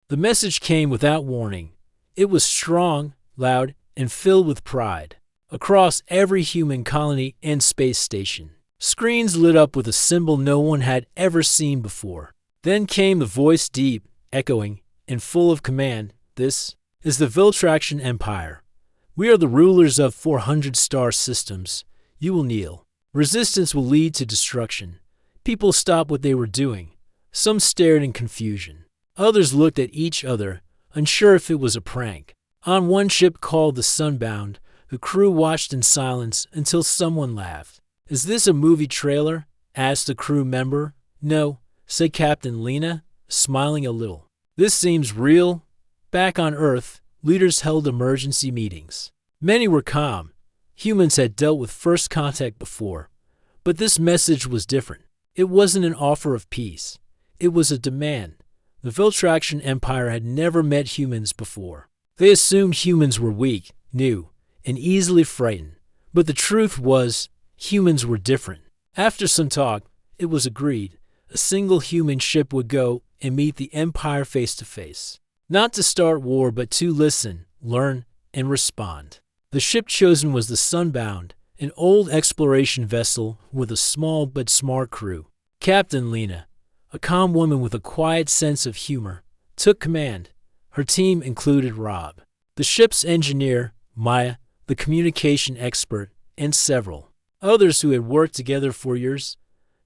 The message came without warning. It was strong, loud, and filled with pride. Across every human colony and space station, screens lit up with a symbol no one had ever seen before. Then came the voice, deep, echoing, and full of command. This is the Viltraction Empire. We are the rulers of 400 star systems. You will kneel. Resistance will lead to destruction. People stopped what they were doing. Some stared in confusion. Others looked at each other, unsure if it was a prank. On one ship called the Sunbound, the crew watched in silence until someone laughed. "Is this a movie trailer?" asked a crew member. "No," said Captain Lena, smiling a little. "This seems real." Back on Earth, leaders held emergency meetings. Many were calm. Humans had dealt with first contact before. But this message was different. It wasn't an offer of peace. It was a demand. The Viltraction Empire had never met humans before. They assumed humans were weak, new, and easily frightened. But the truth was, humans were different. After some talk, it was agreed a single human ship would go and meet the Empire face to face. Not to start war, but to listen, learn, and respond. The ship chosen was the Sunbound, an old exploration vessel with a small but smart crew. Captain Lena, a calm woman with a quiet sense of humor, took command. Her team included Rob, the ship's engineer, Maya, the communication expert, and several others who had worked together for years.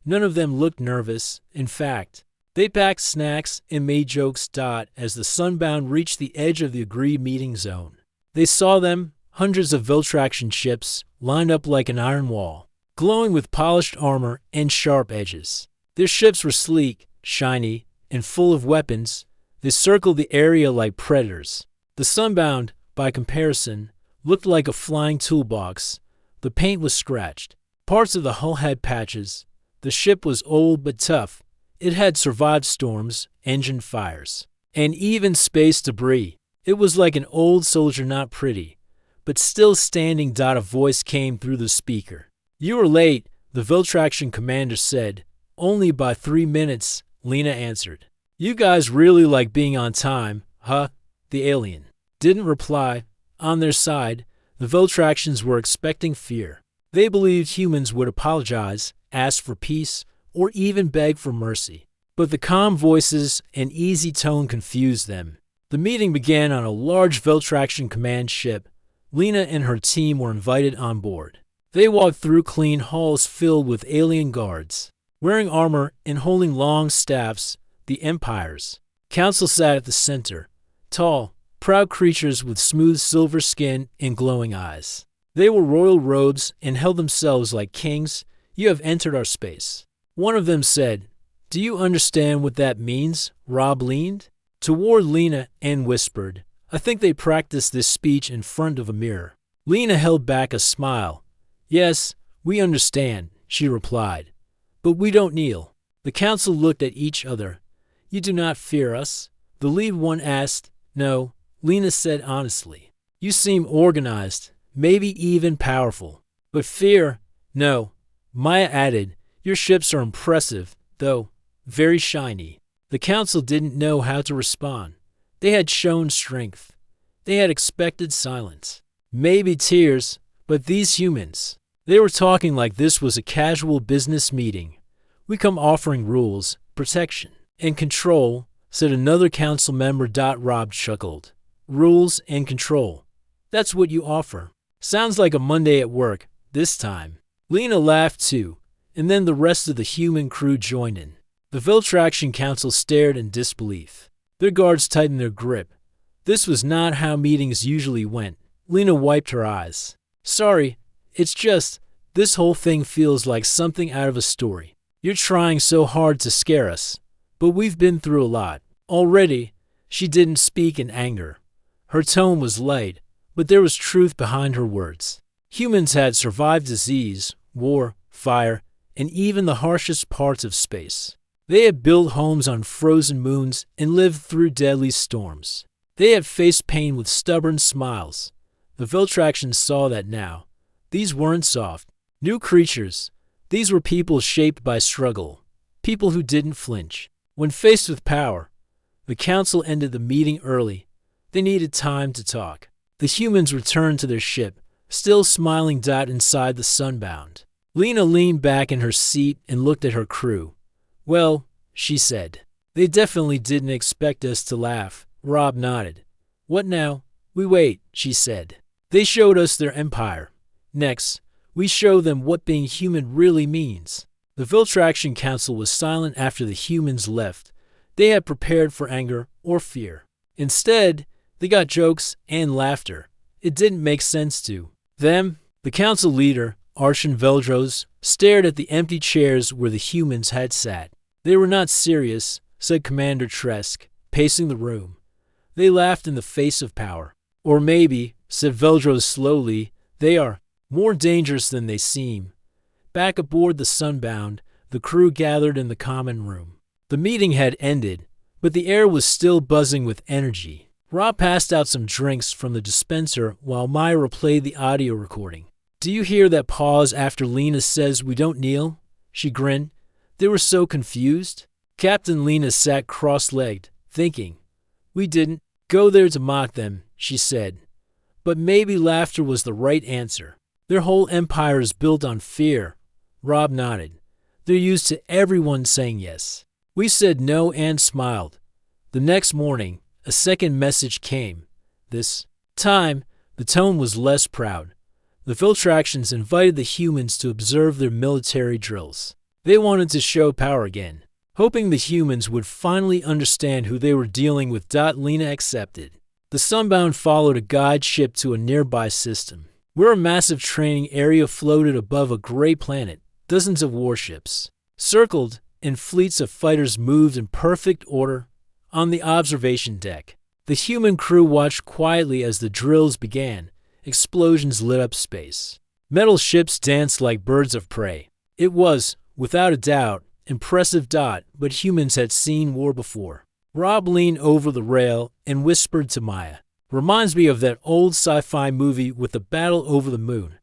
None of them looked nervous. In fact, they packed snacks and made jokes. As the Sunbound reached the edge of the agreed meeting zone, they saw them, hundreds of Viltraction ships, lined up like an iron wall, glowing with polished armor and sharp edges. Their ships were sleek, shiny, and full of weapons. They circled the area like predators. The Sunbound, by comparison, looked like a flying toolbox. The paint was scratched. Parts of the hull had patches. The ship was old but tough. It had survived storms, engine fires, and even space debris. It was like an old soldier, not pretty, but still standing. A voice came through the speaker. "You were late," the Viltraction commander said. "Only by 3 minutes," Lena answered. "You guys really like being on time, huh?" The alien didn't reply. On their side, the Viltractions were expecting fear. They believed humans would apologize, ask for peace, or even beg for mercy. But the calm voices and easy tone confused them. The meeting began on a large Viltraction command ship. Lena and her team were invited on board. They walked through clean halls filled with alien guards, wearing armor and holding long staffs. The Empire's council sat at the center, tall, proud creatures with smooth silver skin and glowing eyes. They wore royal robes and held themselves like kings. "You have entered our space," one of them said. "Do you understand what that means?" Rob leaned toward Lena and whispered. I think they practiced this speech in front of a mirror. Lena held back a smile. "Yes, we understand," she replied. "But we don't kneel." The council looked at each other. "You do not fear us?" The lead one asked. "No," Lena said honestly. "You seem organized, maybe even powerful. But fear? No." Maya added, "Your ships are impressive, though very shiny." The council didn't know how to respond. They had shown strength. They had expected silence, maybe tears, but these humans, they were talking like this was a casual business meeting. "We come offering rules, protection, and control," said another council member. Rob chuckled. "Rules and control. That's what you offer. Sounds like a Monday at work, this time." Lena laughed too, and then the rest of the human crew joined in. The Viltraction Council stared in disbelief. Their guards tightened their grip. This was not how meetings usually went. Lena wiped her eyes. "Sorry, it's just, this whole thing feels like something out of a story. You're trying so hard to scare us, but we've been through a lot already." She didn't speak in anger. Her tone was light, but there was truth behind her words. Humans had survived disease, war, fire, and even the harshest parts of space. They had built homes on frozen moons and lived through deadly storms. They had faced pain with stubborn smiles. The Viltractions saw that now. These weren't soft, new creatures. These were people shaped by struggle, people who didn't flinch. When faced with power, The council ended the meeting early. They needed time to talk. The humans returned to their ship, still smiling. Inside the Sunbound, Lena leaned back in her seat and looked at her crew. Well, she said, they definitely didn't expect us to laugh. Rob nodded. What now? We wait, she said. They showed us their empire. Next, we show them what being human really means. The Viltraction Council was silent after the humans left. They had prepared for anger or fear. Instead, they got jokes and laughter. It didn't make sense to them. The council leader, Arshan Veldros, stared at the empty chairs where the humans had sat. They were not serious, said Commander Tresk, pacing the room. They laughed in the face of power. Or maybe, said Veldros slowly, they are more dangerous than they seem. Back aboard the Sunbound, the crew gathered in the common room. The meeting had ended, but the air was still buzzing with energy. Rob passed out some drinks from the dispenser while Myra played the audio recording. Do you hear that pause after Lena says we don't kneel? She grinned. They were so confused. Captain Lena sat cross-legged, thinking. We didn't go there to mock them, she said. But maybe laughter was the right answer. Their whole empire is built on fear. Rob nodded. They're used to everyone saying yes. We said no and smiled. The next morning, a second message came. This time, the tone was less proud. The Viltractions invited the humans to observe their military drills. They wanted to show power again, hoping the humans would finally understand who they were dealing with. Lena accepted. The Sunbound followed a guide ship to a nearby system, where a massive training area floated above a gray planet. Dozens of warships circled, and fleets of fighters moved in perfect order on the observation deck. The human crew watched quietly as the drills began. Explosions lit up space. Metal ships danced like birds of prey. It was, without a doubt, impressive. But humans had seen war before. Rob leaned over the rail and whispered to Maya. Reminds me of that old sci-fi movie with the battle over the moon.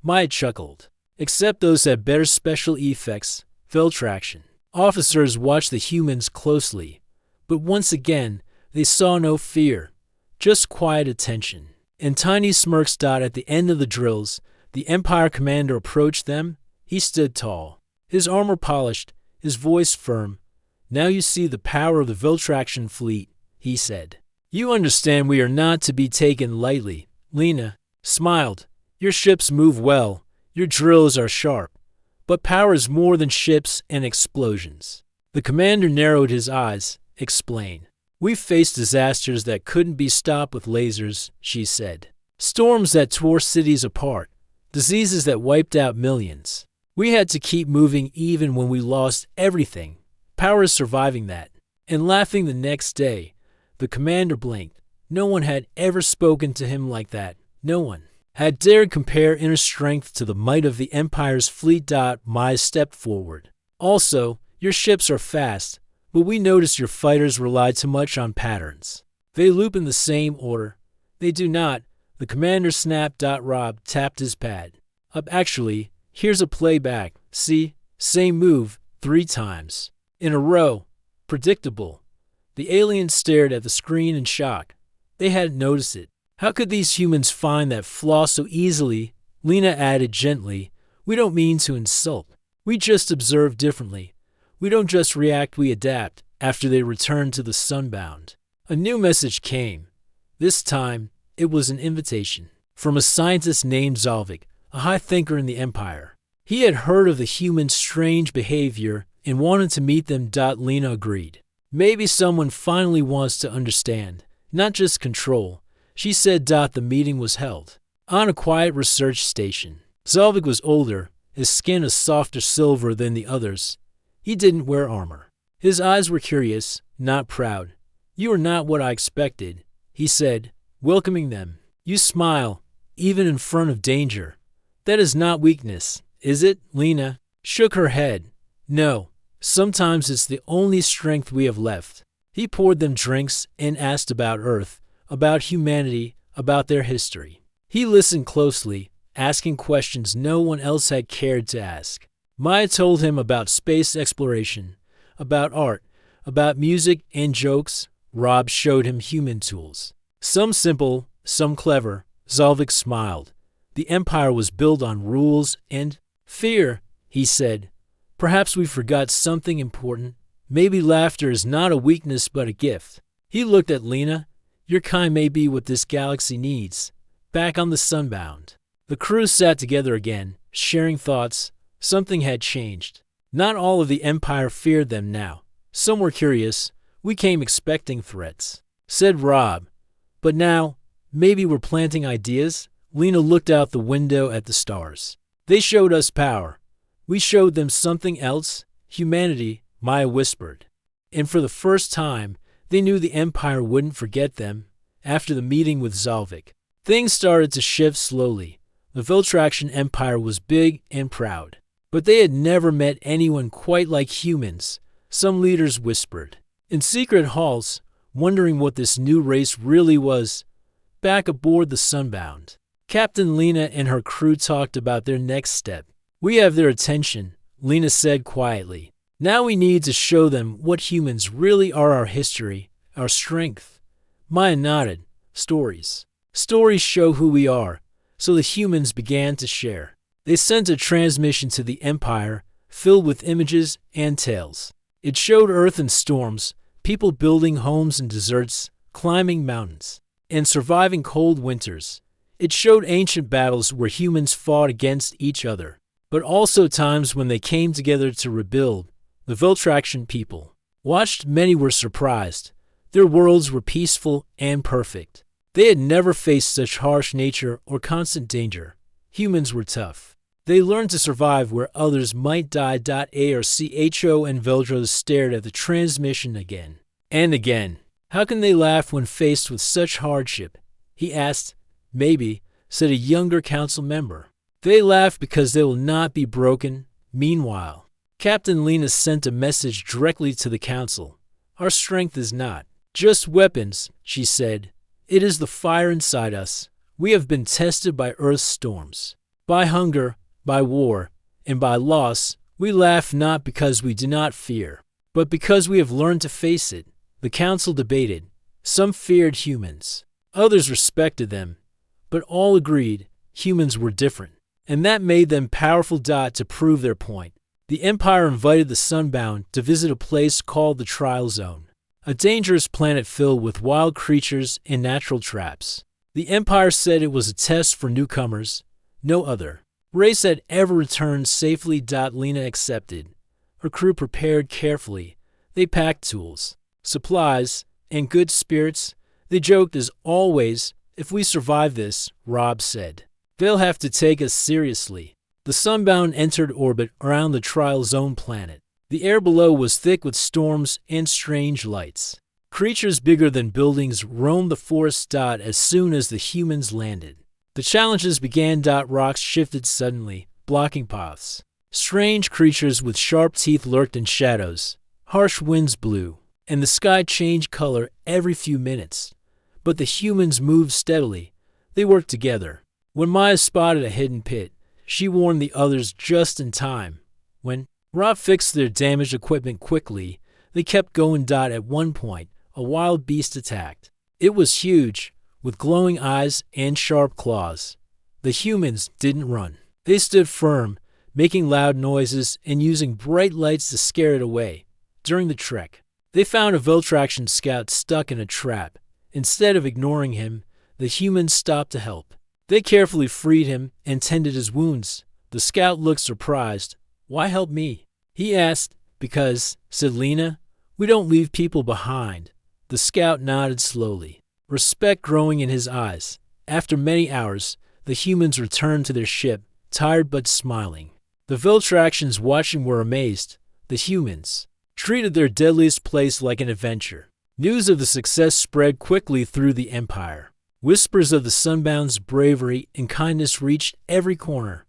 Maya chuckled. Except those had better special effects. Viltraction. Officers watched the humans closely. But once again, they saw no fear, just quiet attention. And tiny smirks. At the end of the drills, the Empire commander approached them. He stood tall, his armor polished, his voice firm. Now you see the power of the Viltraction fleet, he said. You understand we are not to be taken lightly. Lena smiled. Your ships move well. Your drills are sharp. But power is more than ships and explosions. The commander narrowed his eyes. Explain. We've faced disasters that couldn't be stopped with lasers, she said. Storms that tore cities apart. Diseases that wiped out millions. We had to keep moving even when we lost everything. Power is surviving that. And laughing the next day, the commander blinked. No one had ever spoken to him like that. No one had dared compare inner strength to the might of the Empire's fleet. Maya stepped forward. Also, your ships are fast, but we notice your fighters rely too much on patterns. They loop in the same order. They do not. The commander snapped. Rob tapped his pad. Actually, here's a playback. See? Same move, 3 times. In a row. Predictable. The aliens stared at the screen in shock. They hadn't noticed it. How could these humans find that flaw so easily? Lena added gently. We don't mean to insult. We just observe differently. We don't just react, we adapt. After they returned to the Sunbound, a new message came. This time, it was an invitation from a scientist named Zalvik, a high thinker in the Empire. He had heard of the humans' strange behavior and wanted to meet them. Lena agreed. Maybe someone finally wants to understand, not just control. She said. The meeting was held on a quiet research station. Zalvik was older, his skin a softer silver than the others. He didn't wear armor. His eyes were curious, not proud. You are not what I expected, he said, welcoming them. You smile, even in front of danger. That is not weakness, is it? Lena shook her head. No, sometimes it's the only strength we have left. He poured them drinks and asked about Earth, about humanity, about their history. He listened closely, asking questions no one else had cared to ask. Maya told him about space exploration, about art, about music and jokes. Rob showed him human tools. Some simple, some clever. Zalvik smiled. The Empire was built on rules and fear, he said. Perhaps we forgot something important. Maybe laughter is not a weakness but a gift. He looked at Lena. Your kind may be what this galaxy needs. Back on the Sunbound. The crew sat together again, sharing thoughts. Something had changed. Not all of the Empire feared them now. Some were curious. We came expecting threats, said Rob. But now, maybe we're planting ideas? Lena looked out the window at the stars. They showed us power. We showed them something else. Humanity, Maya whispered. And for the first time, they knew the Empire wouldn't forget them. After the meeting with Zalvik, things started to shift slowly. The Viltraxian Empire was big and proud. But they had never met anyone quite like humans, some leaders whispered. In secret halls, wondering what this new race really was, back aboard the Sunbound, Captain Lena and her crew talked about their next step. We have their attention, Lena said quietly. Now we need to show them what humans really are, our history, our strength. Maya nodded. Stories. Stories show who we are, so the humans began to share. They sent a transmission to the Empire, filled with images and tales. It showed Earth in storms, people building homes in deserts, climbing mountains, and surviving cold winters. It showed ancient battles where humans fought against each other, but also times when they came together to rebuild. The Viltraxian people watched. Many were surprised. Their worlds were peaceful and perfect. They had never faced such harsh nature or constant danger. Humans were tough. They learned to survive where others might die. ARCHO and Veldros stared at the transmission again and again. How can they laugh when faced with such hardship? He asked. Maybe, said a younger council member. They laugh because they will not be broken. Meanwhile, Captain Lena sent a message directly to the council. Our strength is not just weapons, she said. It is the fire inside us. We have been tested by Earth's storms, by hunger, by war, and by loss. We laugh not because we do not fear, but because we have learned to face it. The council debated. Some feared humans. Others respected them. But all agreed humans were different, and that made them powerful. To prove their point, the Empire invited the Sunbound to visit a place called the Trial Zone, a dangerous planet filled with wild creatures and natural traps. The Empire said it was a test for newcomers. No other race had ever returned safely. Lena accepted. Her crew prepared carefully. They packed tools, supplies, and good spirits. They joked as always. If we survive this, Rob said, they'll have to take us seriously. The Sunbound entered orbit around the Trial Zone planet. The air below was thick with storms and strange lights. Creatures bigger than buildings roamed the forest. As soon as the humans landed, the challenges began. Rocks shifted suddenly, blocking paths. Strange creatures with sharp teeth lurked in shadows. Harsh winds blew, and the sky changed color every few minutes. But the humans moved steadily. They worked together. When Maya spotted a hidden pit, she warned the others just in time. When Rob fixed their damaged equipment quickly, they kept going. At one point, a wild beast attacked. It was huge, with glowing eyes and sharp claws. The humans didn't run. They stood firm, making loud noises and using bright lights to scare it away. During the trek, they found a Viltraxian scout stuck in a trap. Instead of ignoring him, the humans stopped to help. They carefully freed him and tended his wounds. The scout looked surprised. Why help me? He asked. Because, said Lena, we don't leave people behind. The scout nodded slowly, respect growing in his eyes. After many hours, the humans returned to their ship, tired but smiling. The Viltraxians watching were amazed. The humans treated their deadliest place like an adventure. News of the success spread quickly through the Empire. Whispers of the Sunbound's bravery and kindness reached every corner.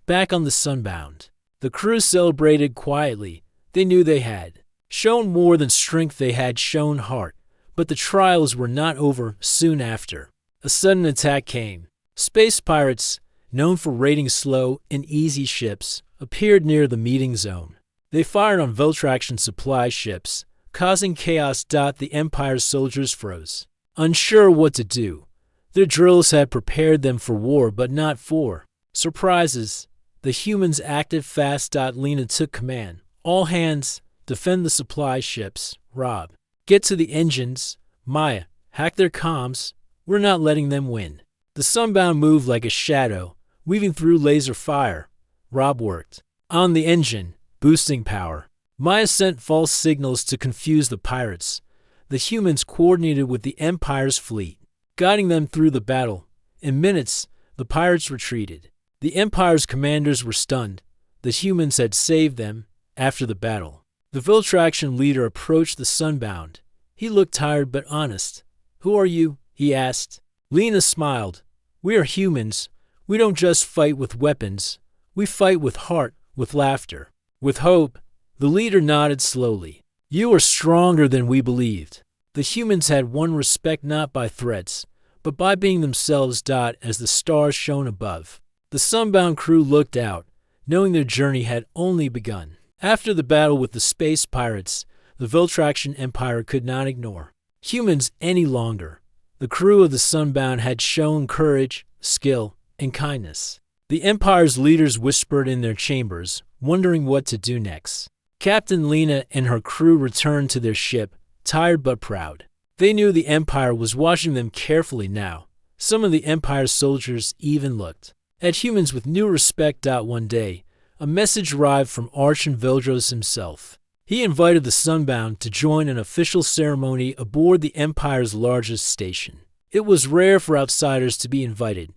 Back on the Sunbound, the crew celebrated quietly. They knew they had shown more than strength, they had shown heart. But the trials were not over. Soon after, a sudden attack came. Space pirates, known for raiding slow and easy ships, appeared near the meeting zone. They fired on Viltraxian supply ships, causing chaos. The Empire's soldiers froze, unsure what to do. Their drills had prepared them for war, but not for surprises. The humans acted fast. Lena took command. All hands, defend the supply ships. Rob, get to the engines. Maya, hack their comms. We're not letting them win. The Sunbound moved like a shadow, weaving through laser fire. Rob worked on the engine, boosting power. Maya sent false signals to confuse the pirates. The humans coordinated with the Empire's fleet, guiding them through the battle. In minutes, the pirates retreated. The Empire's commanders were stunned. The humans had saved them. After the battle, the Viltraction leader approached the Sunbound. He looked tired but honest. "Who are you?" he asked. Lena smiled. "We are humans. We don't just fight with weapons. We fight with heart, with laughter, with hope." The leader nodded slowly. "You are stronger than we believed." The humans had won respect not by threats, but by being themselves. As the stars shone above, the Sunbound crew looked out, knowing their journey had only begun. After the battle with the space pirates, the Viltraction Empire could not ignore humans any longer. The crew of the Sunbound had shown courage, skill, and kindness. The Empire's leaders whispered in their chambers, wondering what to do next. Captain Lena and her crew returned to their ship, tired but proud. They knew the Empire was watching them carefully now. Some of the Empire's soldiers even looked at humans with new respect. One day, a message arrived from Archon Veldros himself. He invited the Sunbound to join an official ceremony aboard the Empire's largest station. It was rare for outsiders to be invited.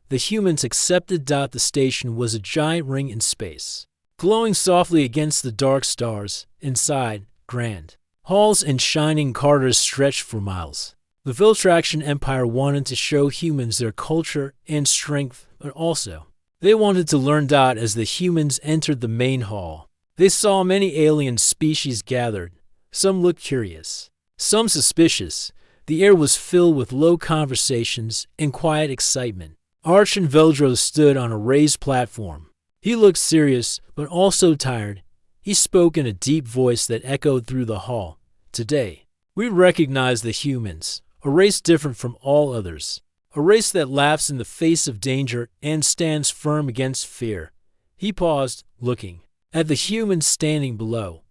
The humans accepted. The station was a giant ring in space, glowing softly against the dark stars. Inside, grand halls and shining corridors stretched for miles. The Viltraction Empire wanted to show humans their culture and strength, but also they wanted to learn. As the humans entered the main hall, they saw many alien species gathered. Some looked curious, some suspicious. The air was filled with low conversations and quiet excitement. Archon Veldros stood on a raised platform. He looked serious, but also tired. He spoke in a deep voice that echoed through the hall. "Today, we recognize the humans, a race different from all others. A race that laughs in the face of danger and stands firm against fear." He paused, looking at the humans standing below.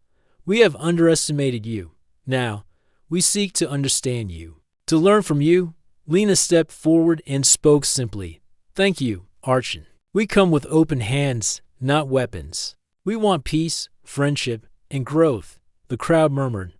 "We have underestimated you. Now, we seek to understand you. To learn from you." Lena stepped forward and spoke simply. "Thank you, Archon. We come with open hands, not weapons. We want peace, friendship, and growth." The crowd murmured.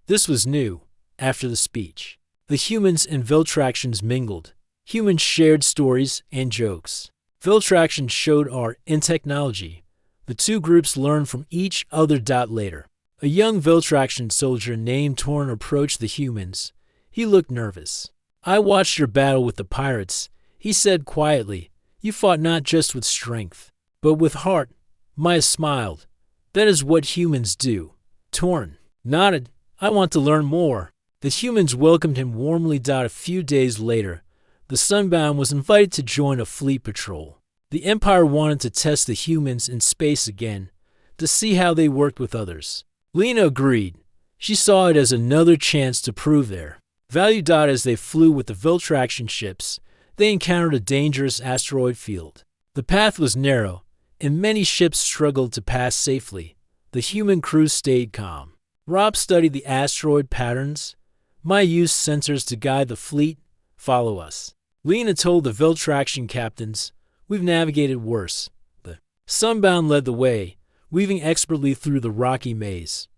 This was new. After the speech, the humans and Viltractions mingled. Humans shared stories and jokes. Viltraction showed art and technology. The two groups learned from each other. Later, a young Viltraction soldier named Torn approached the humans. He looked nervous. "I watched your battle with the pirates," he said quietly. "You fought not just with strength, but with heart." Maya smiled. "That is what humans do." Torn nodded. "I want to learn more." The humans welcomed him warmly. A few days later, the Sunbound was invited to join a fleet patrol. The Empire wanted to test the humans in space again, to see how they worked with others. Lena agreed. She saw it as another chance to prove their value. As they flew with the Viltraction ships, they encountered a dangerous asteroid field. The path was narrow, and many ships struggled to pass safely. The human crew stayed calm. Rob studied the asteroid patterns. Maya used sensors to guide the fleet. "Follow us." Lena told the Viltraction captains. "We've navigated worse." The Sunbound led the way, weaving expertly through the rocky maze.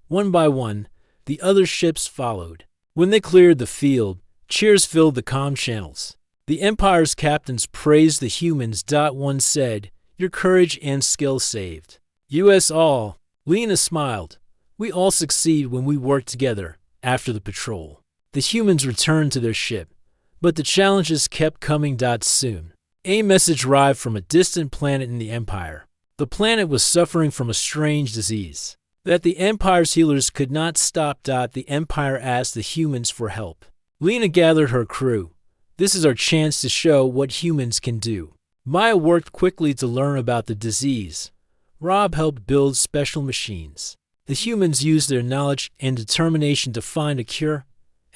One by one, the other ships followed. When they cleared the field, cheers filled the comm channels. The Empire's captains praised the humans. One said, "Your courage and skill saved us all." Lena smiled. "We all succeed when we work together." After the patrol, the humans returned to their ship, but the challenges kept coming. Soon, a message arrived from a distant planet in the Empire. The planet was suffering from a strange disease that the Empire's healers could not stop. The Empire asked the humans for help. Lena gathered her crew. "This is our chance to show what humans can do." Maya worked quickly to learn about the disease. Rob helped build special machines. The humans used their knowledge and determination to find a cure.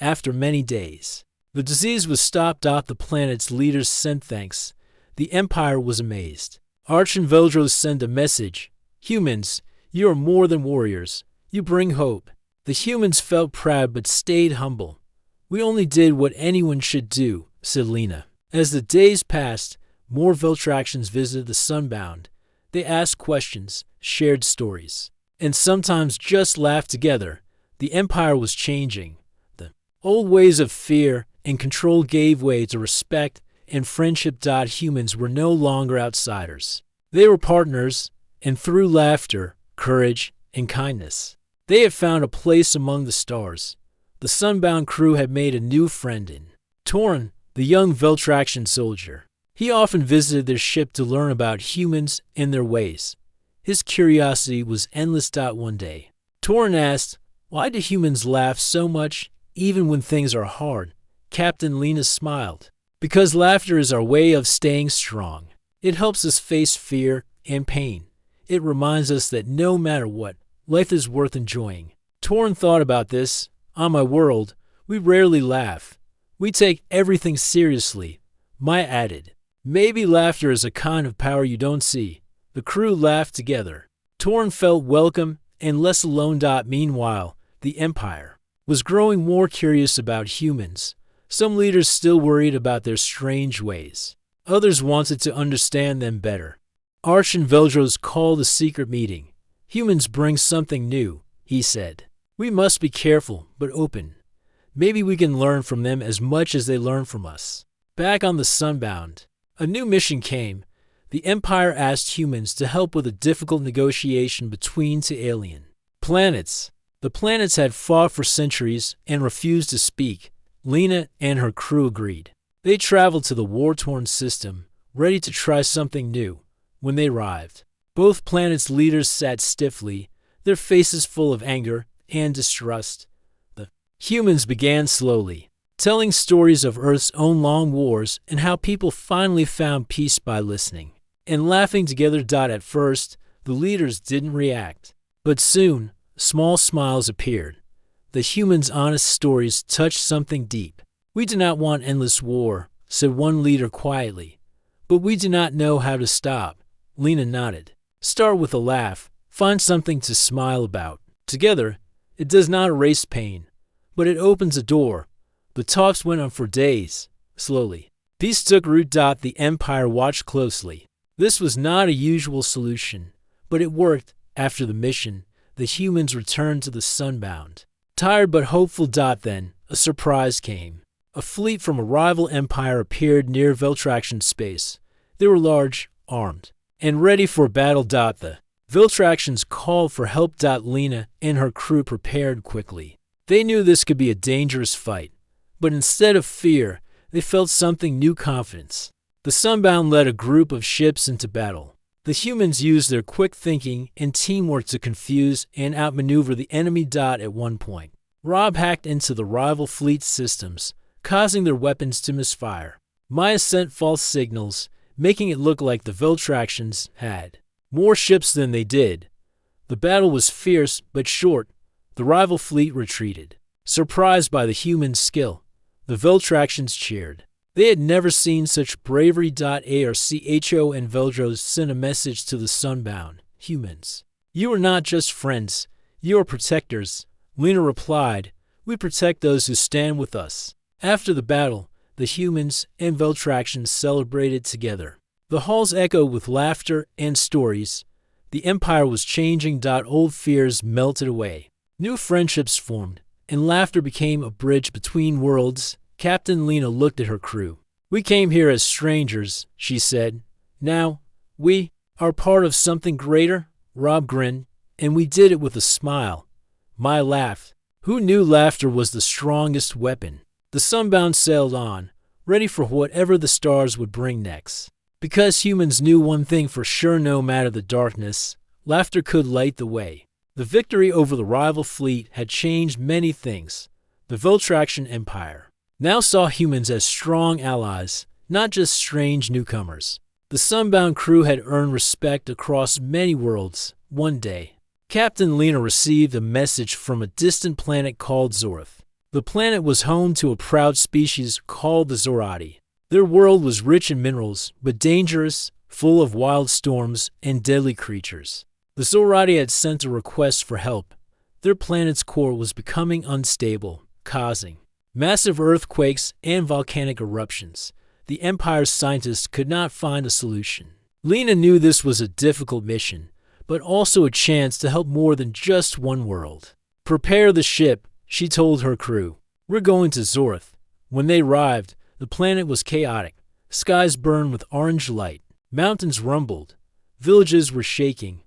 After many days, the disease was stopped. The planet's leaders sent thanks. The Empire was amazed. Arch and Veldros sent a message. Humans, you are more than warriors. You bring hope. The humans felt proud but stayed humble. We only did what anyone should do, said Lena. As the days passed, more Veltraxians visited the Sunbound. They asked questions, shared stories, and sometimes just laughed together. The Empire was changing. The old ways of fear and control gave way to respect and friendship. Humans were no longer outsiders. They were partners, and through laughter, courage, and kindness, they had found a place among the stars. The Sunbound crew had made a new friend in Torin, the young Veltraxian soldier. He often visited their ship to learn about humans and their ways. His curiosity was endless. One day, Torin asked, "Why do humans laugh so much, even when things are hard?" Captain Lena smiled. "Because laughter is our way of staying strong. It helps us face fear and pain. It reminds us that no matter what, life is worth enjoying." Torin thought about this. "On my world, we rarely laugh. We take everything seriously." Maya added, "Maybe laughter is a kind of power you don't see." The crew laughed together. Torin felt welcome and less alone. Meanwhile, the Empire was growing more curious about humans. Some leaders still worried about their strange ways. Others wanted to understand them better. Arch and Veldros called a secret meeting. "Humans bring something new," he said. "We must be careful, but open. Maybe we can learn from them as much as they learn from us." Back on the Sunbound, a new mission came. The Empire asked humans to help with a difficult negotiation between two alien planets. The planets had fought for centuries and refused to speak. Lena and her crew agreed. They traveled to the war-torn system, ready to try something new. When they arrived, both planets' leaders sat stiffly, their faces full of anger and distrust. The humans began slowly, telling stories of Earth's own long wars and how people finally found peace by listening and laughing together. At first, the leaders didn't react, but soon, small smiles appeared. The humans' honest stories touched something deep. "We do not want endless war," said one leader quietly. "But we do not know how to stop." Lena nodded. "Start with a laugh. Find something to smile about. Together, it does not erase pain, but it opens a door." The talks went on for days. Slowly, peace took root. The Empire watched closely. This was not a usual solution, but it worked. After the mission, the humans returned to the Sunbound. Tired but hopeful. Then, a surprise came. A fleet from a rival empire appeared near Veltraxian space. They were large, armed, and ready for battle. The Veltraxians called for help. Lena and her crew prepared quickly. They knew this could be a dangerous fight, but instead of fear, they felt something new: confidence. The Sunbound led a group of ships into battle. The humans used their quick thinking and teamwork to confuse and outmaneuver the enemy. At one point, Rob hacked into the rival fleet systems, causing their weapons to misfire. Maya sent false signals, making it look like the Veltraxians had more ships than they did. The battle was fierce but short. The rival fleet retreated. Surprised by the humans' skill, the Veltraxians cheered. They had never seen such bravery. Archo and Veldros sent a message to the Sunbound. "Humans, you are not just friends, you are protectors." Lena replied, "We protect those who stand with us." After the battle, the humans and Veltraxians celebrated together. The halls echoed with laughter and stories. The Empire was changing. Old fears melted away. New friendships formed, and laughter became a bridge between worlds. Captain Lena looked at her crew. "We came here as strangers," she said. "Now, we are part of something greater." Rob grinned, "And we did it with a smile." Maya laughed. Who knew laughter was the strongest weapon? The Sunbound sailed on, ready for whatever the stars would bring next. Because humans knew one thing for sure: no matter the darkness, laughter could light the way. The victory over the rival fleet had changed many things. The Veltraxian Empire now saw humans as strong allies, not just strange newcomers. The Sunbound crew had earned respect across many worlds. One day, Captain Lena received a message from a distant planet called Zorth. The planet was home to a proud species called the Zorati. Their world was rich in minerals, but dangerous, full of wild storms and deadly creatures. The Zorati had sent a request for help. Their planet's core was becoming unstable, causing massive earthquakes and volcanic eruptions. The Empire's scientists could not find a solution. Lena knew this was a difficult mission, but also a chance to help more than just one world. "Prepare the ship," she told her crew. "We're going to Zorth." When they arrived, the planet was chaotic. Skies burned with orange light. Mountains rumbled. Villages were shaking.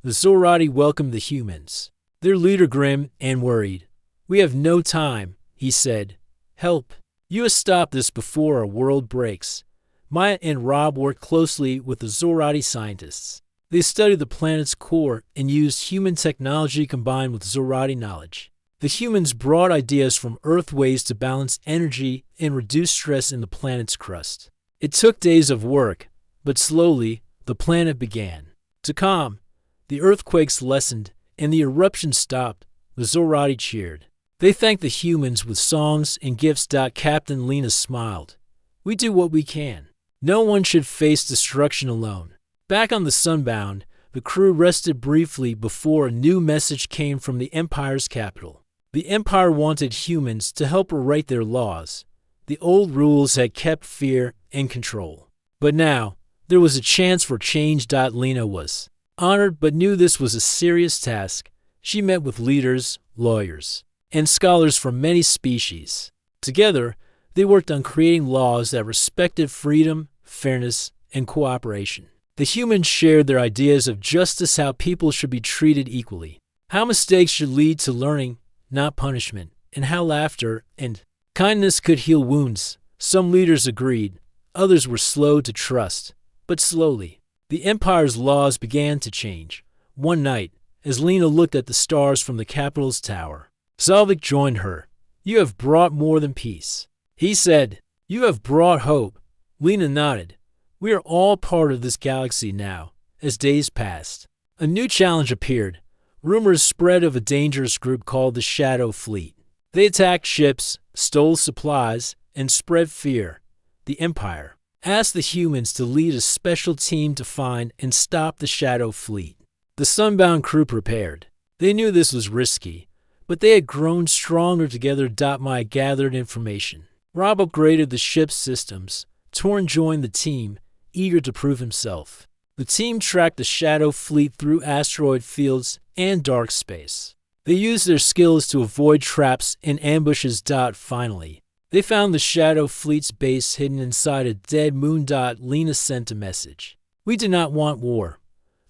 The Zorati welcomed the humans. Their leader grim and worried. "We have no time," he said. "Help. You must stop this before our world breaks." Maya and Rob worked closely with the Zorati scientists. They studied the planet's core and used human technology combined with Zorati knowledge. The humans brought ideas from Earth ways to balance energy and reduce stress in the planet's crust. It took days of work, but slowly, the planet began to calm. The earthquakes lessened, and the eruptions stopped. The Zorati cheered. They thanked the humans with songs and gifts. Captain Lena smiled. "We do what we can. No one should face destruction alone." Back on the Sunbound, the crew rested briefly before a new message came from the Empire's capital. The Empire wanted humans to help rewrite their laws. The old rules had kept fear and control. But now, there was a chance for change. Lena was honored but knew this was a serious task. She met with leaders, lawyers, and scholars from many species. Together, they worked on creating laws that respected freedom, fairness, and cooperation. The humans shared their ideas of justice, how people should be treated equally, how mistakes should lead to learning, not punishment, and how laughter and kindness could heal wounds. Some leaders agreed, others were slow to trust. But slowly, the Empire's laws began to change. One night, as Lena looked at the stars from the capital's tower, Salvik joined her. "You have brought more than peace," he said. "You have brought hope." Lena nodded. "We are all part of this galaxy now." As days passed, a new challenge appeared. Rumors spread of a dangerous group called the Shadow Fleet. They attacked ships, stole supplies, and spread fear. The Empire asked the humans to lead a special team to find and stop the Shadow Fleet. The Sunbound crew prepared. They knew this was risky, but they had grown stronger together. Maya gathered information. Rob upgraded the ship's systems. Torn joined the team, eager to prove himself. The team tracked the Shadow Fleet through asteroid fields and dark space. They used their skills to avoid traps and ambushes. Finally, they found the Shadow Fleet's base hidden inside a dead moon. Lena sent a message. "We do not want war.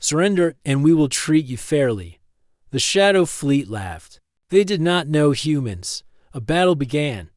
Surrender and we will treat you fairly." The Shadow Fleet laughed. They did not know humans. A battle began.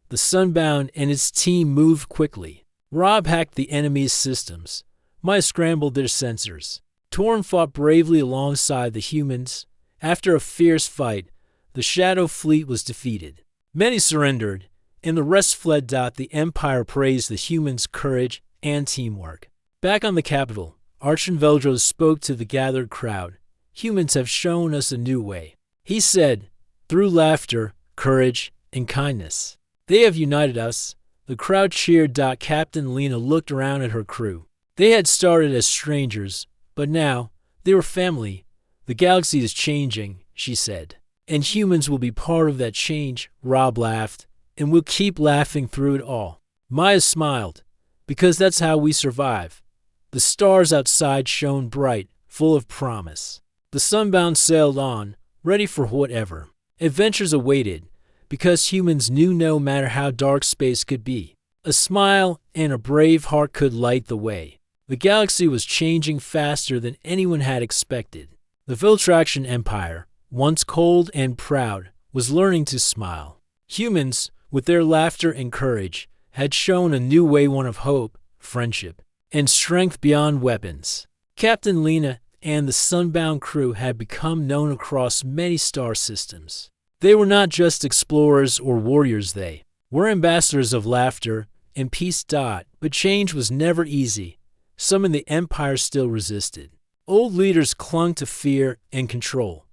The Sunbound and its team moved quickly. Rob hacked the enemy's systems. Maya scrambled their sensors. Torn fought bravely alongside the humans. After a fierce fight, the Shadow Fleet was defeated. Many surrendered, and the rest fled. The Empire praised the humans' courage and teamwork. Back on the capital, Archon spoke to the gathered crowd. "Humans have shown us a new way," he said, "through laughter, courage, and kindness. They have united us." The crowd cheered. Captain Lena looked around at her crew. They had started as strangers, but now they were family. "The galaxy is changing," she said, "and humans will be part of that change." Rob laughed, "and we'll keep laughing through it all." Maya smiled, "because that's how we survive." The stars outside shone bright, full of promise. The Sunbound sailed on, ready for whatever adventures awaited, because humans knew no matter how dark space could be, a smile and a brave heart could light the way. The galaxy was changing faster than anyone had expected. The Viltraxian Empire, once cold and proud, was learning to smile. Humans, with their laughter and courage, had shown a new way, one of hope, friendship, and strength beyond weapons. Captain Lena and the Sunbound crew had become known across many star systems. They were not just explorers or warriors, they were ambassadors of laughter and peace. But change was never easy. Some in the Empire still resisted. Old leaders clung to fear and control.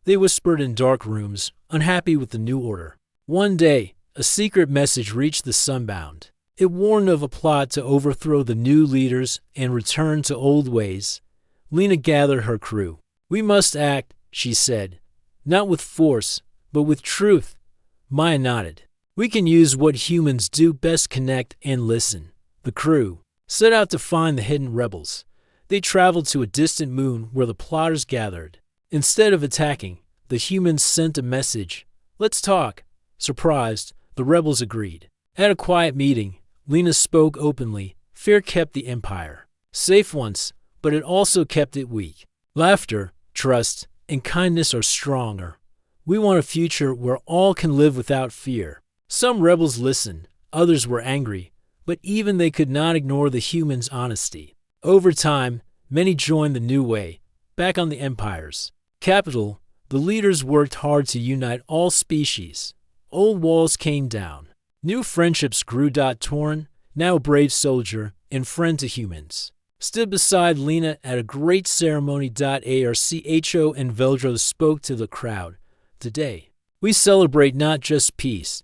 They whispered in dark rooms, unhappy with the new order. One day, a secret message reached the Sunbound. It warned of a plot to overthrow the new leaders and return to old ways. Lena gathered her crew. "We must act," she said. "Not with force, but with truth." Maya nodded. "We can use what humans do best: connect and listen." The crew set out to find the hidden rebels. They traveled to a distant moon where the plotters gathered. Instead of attacking, the humans sent a message. "Let's talk." Surprised, the rebels agreed. At a quiet meeting, Lena spoke openly. Fear kept the empire safe once, but it also kept it weak. Laughter, trust, and kindness are stronger. We want a future where all can live without fear. Some rebels listened, others were angry, but even they could not ignore the humans' honesty. Over time, many joined the new way. Back on the empire's capital, the leaders worked hard to unite all species. Old walls came down. New friendships grew. Torn, now a brave soldier and friend to humans, stood beside Lena at a great ceremony. Archo and Veldros spoke to the crowd. "Today, we celebrate not just peace,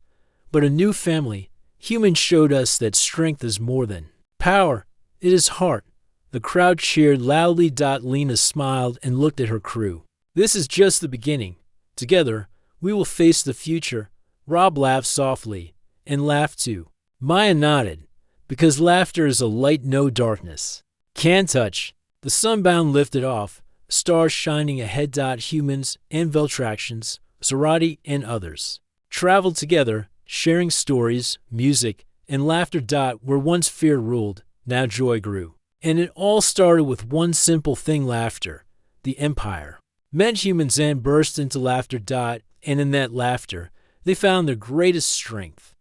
but a new family. Humans showed us that strength is more than power, it is heart." The crowd cheered loudly. Lena smiled and looked at her crew. "This is just the beginning. Together, we will face the future." Rob laughed softly, and laughed too. Maya nodded, because laughter is a light no darkness can touch. The Sunbound lifted off, stars shining ahead. Humans and Veltraxians, Zarati and others traveled together, sharing stories, music, and laughter. Where once fear ruled, now joy grew. And it all started with one simple thing: laughter. The empire met humans and burst into laughter. And in that laughter, they found their greatest strength.